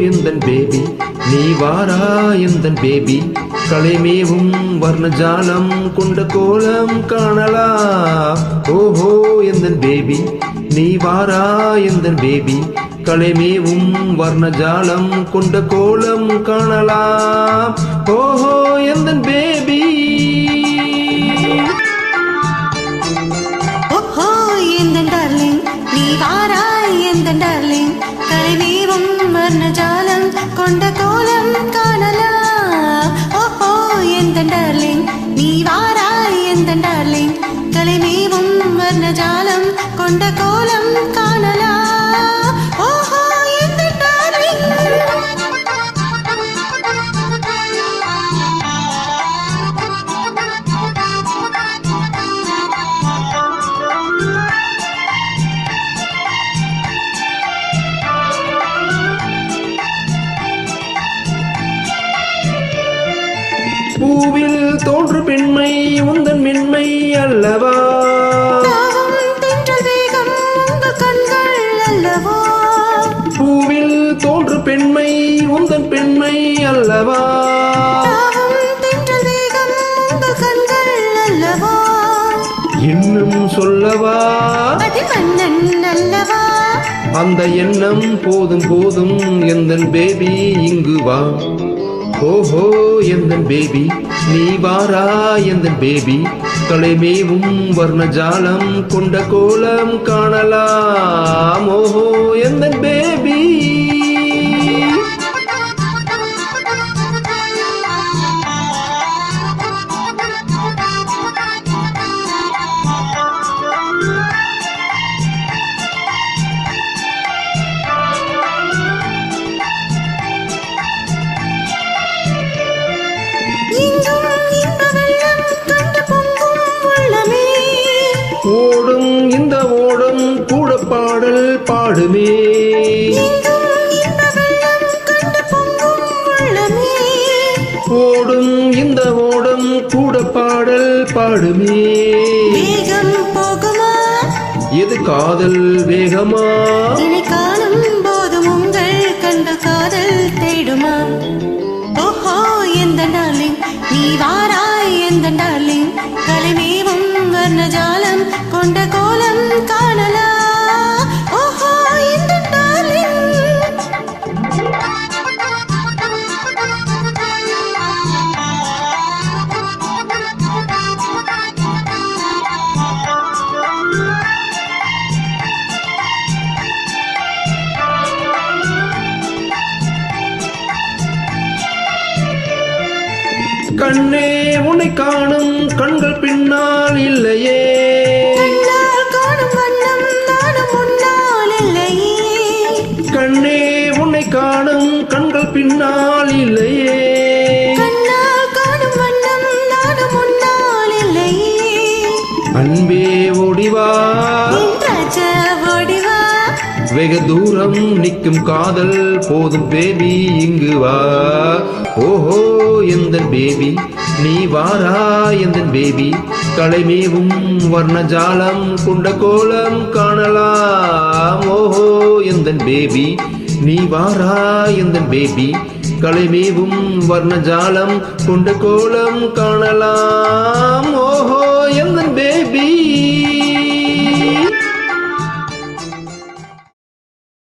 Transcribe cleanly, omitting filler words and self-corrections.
எந்தன் பேபி நீ வாரா எந்தன் பேபி கலைமேவும் வர்ணஜாலம் கொண்ட கோலம் காணலா ஓஹோ எந்தன் பேபி நீ வாரா எந்தன் பேபி கலைமேவும் வர்ணஜாலம் கொண்ட கோலம் காணலா ஓஹோ எந்தன் பேபி ஓஹோ எந்தன் டார்லிங் நீ வாரா எந்தன் டார்லிங் கலைமேவும் வர்ணஜாலம் கொண்ட கோலம் காணலா ஓஹோ எந்தன் டார்லிங் நீ வாரா எந்தன் டார்லிங் கலைமேவும் வர்ணஜாலம் கொண்ட கோலம் காணலா ஓஹோ எந்தன் டார்லிங் பூவில் தோன்று பெண்மை உந்தன் மென்மை அல்லவா பூவில் தோன்று பெண்மை உந்தன் பெண்மை அல்லவா இன்னும் சொல்லவா அந்த எண்ணம் போதும் போதும் எந்தன் பேபி இங்கு வா ஓஹோ எந்தன் பேபி நீ வாரா எந்தன் பேபி கலைமேவும் வர்ணஜாலம் கொண்ட கோலம் காணலாம் ஓஹோ எந்தன் பேபி ஓடும் இந்த ஓடம் கூட பாடல் பாடுமே ஓடும் இந்த ஓடம் கூட பாடல் பாடுமே வேகம் போகுமா எது காதல் வேகமா இனி காணும் போதும் உங்கள் கண்ட காதல் தேடுமா ஓஹோ எந்த டார்லிங் நீ வாராய் எந்த டார்லிங் கலைமேவும் வர்ணஜாலம் கொண்ட கோலம் காணலா ஓஹோ எந்த டார்லிங் கண்ணே உன்னை காணும் கண்கள் பின்னால் இல்லையே காணும் வண்ணம் நானும் முன்னால் இல்லையே கண்ணே உன்னை காணும் கண்கள் பின்னால் இல்லையே கண்ணால் காணும் வண்ணம் நானும் முன்னால் இல்லையே அன்பே ஓடிவா ஓடிவா வெகு தூரம் நிற்கும் காதல் போதும் பேபி இங்கு வா ஓஹோ எந்தன் பேபி நீ வாரா எந்தன் பேபி கலைமேவும் வர்ணஜாலம் கொண்ட கோலம் காணலாம் ஓஹோ எந்தன் பேபி நீ வாரா எந்தன் பேபி கலைமேவும் வர்ணஜாலம் கொண்ட கோலம் காணலாம்